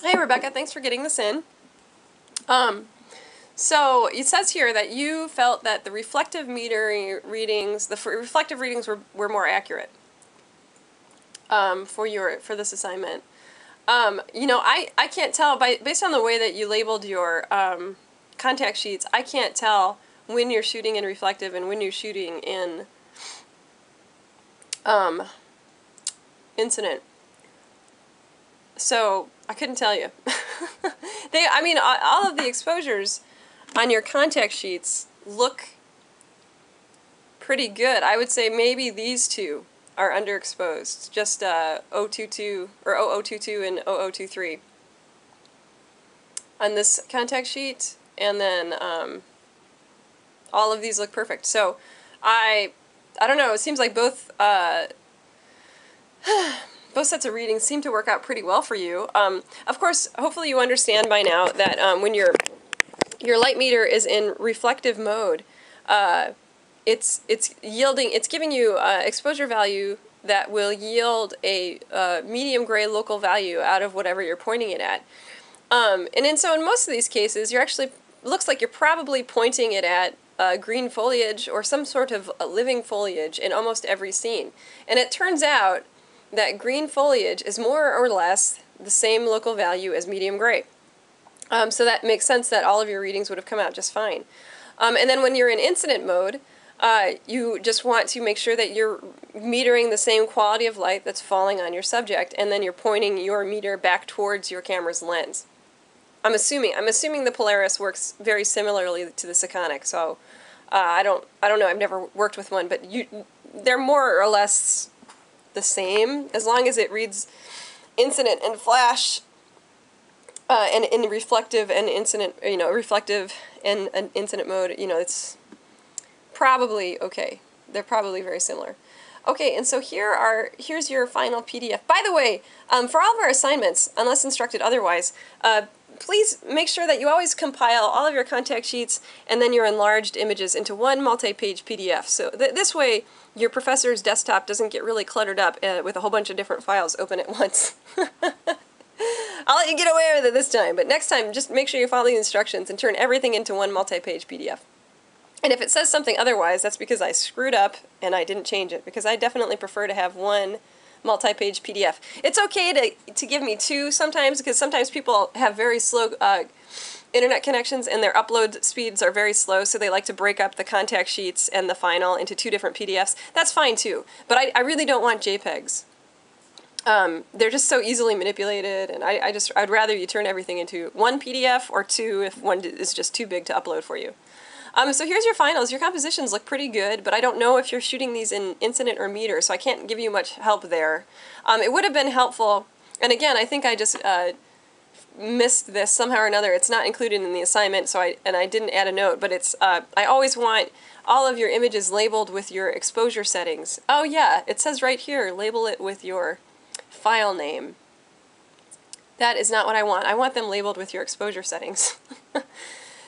Hey Rebecca, thanks for getting this in. So it says here that you felt that the reflective meter readings, reflective readings were more accurate for this assignment. I can't tell based on the way that you labeled your contact sheets. I can't tell when you're shooting in reflective and when you're shooting in incident. So I couldn't tell you. All of the exposures on your contact sheets look pretty good. I would say maybe these two are underexposed, just 022 or 0022 and 0023 on this contact sheet, and then all of these look perfect. So I don't know, it seems like both both sets of readings seem to work out pretty well for you. Of course, hopefully you understand by now that when your light meter is in reflective mode, it's giving you exposure value that will yield a medium gray local value out of whatever you're pointing it at. So in most of these cases, looks like you're probably pointing it at green foliage or some sort of living foliage in almost every scene. And it turns out that green foliage is more or less the same local value as medium gray. So that makes sense that all of your readings would have come out just fine. And then when you're in incident mode, you just want to make sure that you're metering the same quality of light that's falling on your subject, and then you're pointing your meter back towards your camera's lens. I'm assuming the Polaris works very similarly to the Sekonic, so I don't know, I've never worked with one, but they're more or less the same as long as it reads incident and flash and in reflective and incident, reflective and an incident mode, it's probably okay. They're probably very similar. Okay, and so here's your final PDF. By the way, for all of our assignments, unless instructed otherwise, please make sure that you always compile all of your contact sheets and then your enlarged images into one multi-page PDF. So this way, your professor's desktop doesn't get really cluttered up with a whole bunch of different files open at once. I'll let you get away with it this time, but next time, just make sure you follow the instructions and turn everything into one multi-page PDF. And if it says something otherwise, that's because I screwed up and I didn't change it, because I definitely prefer to have one multi-page PDF. It's okay to give me two sometimes, because sometimes people have very slow internet connections and their upload speeds are very slow, so they like to break up the contact sheets and the final into two different PDFs. That's fine too, but I really don't want JPEGs. They're just so easily manipulated, and I'd rather you turn everything into one PDF or two if one is just too big to upload for you. So here's your finals. Your compositions look pretty good, but I don't know if you're shooting these in incident or meter, so I can't give you much help there. It would have been helpful, and again, I think I just missed this somehow or another. It's not included in the assignment, so I didn't add a note, but it's I always want all of your images labeled with your exposure settings. Oh yeah, it says right here, label it with your file name. That is not what I want. I want them labeled with your exposure settings.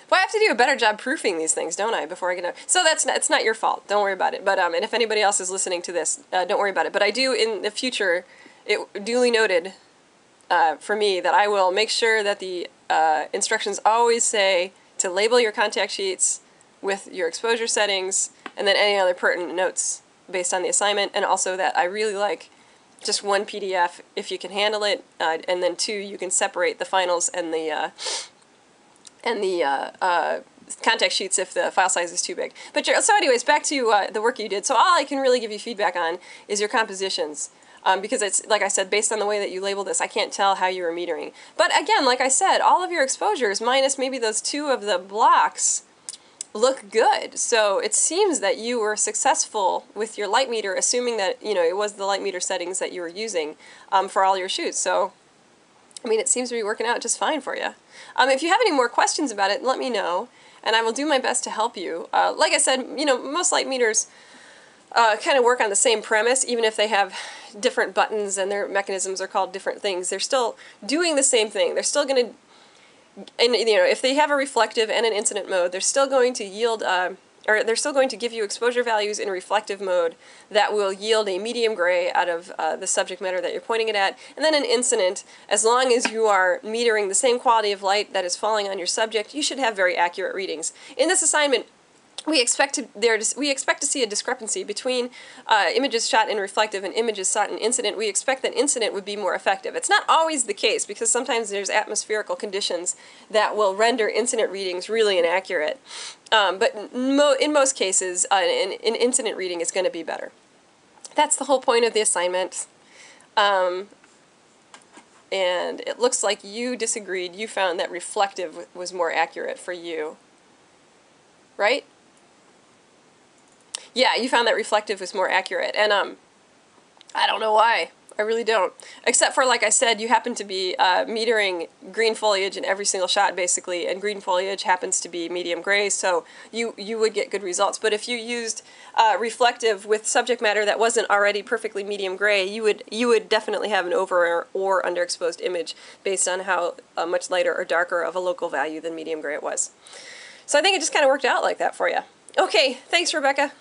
Well, I have to do a better job proofing these things, don't I, before I get out? So it's not your fault. Don't worry about it. But and if anybody else is listening to this, don't worry about it. But I do, in the future, it duly noted for me that I will make sure that the instructions always say to label your contact sheets with your exposure settings, and then any other pertinent notes based on the assignment, and also that I really like just one PDF if you can handle it, and then two, you can separate the finals and the contact sheets if the file size is too big. But so anyways, back to the work you did. So all I can really give you feedback on is your compositions, because it's, like I said, based on the way that you label this, I can't tell how you were metering. But again, like I said, all of your exposures, minus maybe those two of the blocks, look good. So it seems that you were successful with your light meter, assuming that it was the light meter settings that you were using for all your shoots. So I mean, it seems to be working out just fine for you. If you have any more questions about it, let me know, and I will do my best to help you. Like I said, most light meters kind of work on the same premise, even if they have different buttons and their mechanisms are called different things. They're still doing the same thing. They're still going to, and if they have a reflective and an incident mode, they're still going to yield a or they're still going to give you exposure values in reflective mode that will yield a medium gray out of the subject matter that you're pointing it at. And then an incident, as long as you are metering the same quality of light that is falling on your subject, you should have very accurate readings. In this assignment, we expect to see a discrepancy between images shot in reflective and images shot in incident. We expect that incident would be more effective. It's not always the case, because sometimes there's atmospherical conditions that will render incident readings really inaccurate. But in most cases, an incident reading is going to be better. That's the whole point of the assignment. And it looks like you disagreed. You found that reflective was more accurate for you. Right? Yeah, you found that reflective was more accurate, and I don't know why. I really don't. Except for, like I said, you happen to be metering green foliage in every single shot, basically, and green foliage happens to be medium gray, so you would get good results. But if you used reflective with subject matter that wasn't already perfectly medium gray, you would definitely have an over or underexposed image based on how much lighter or darker of a local value than medium gray it was. So I think it just kind of worked out like that for you. Okay, thanks, Rebecca.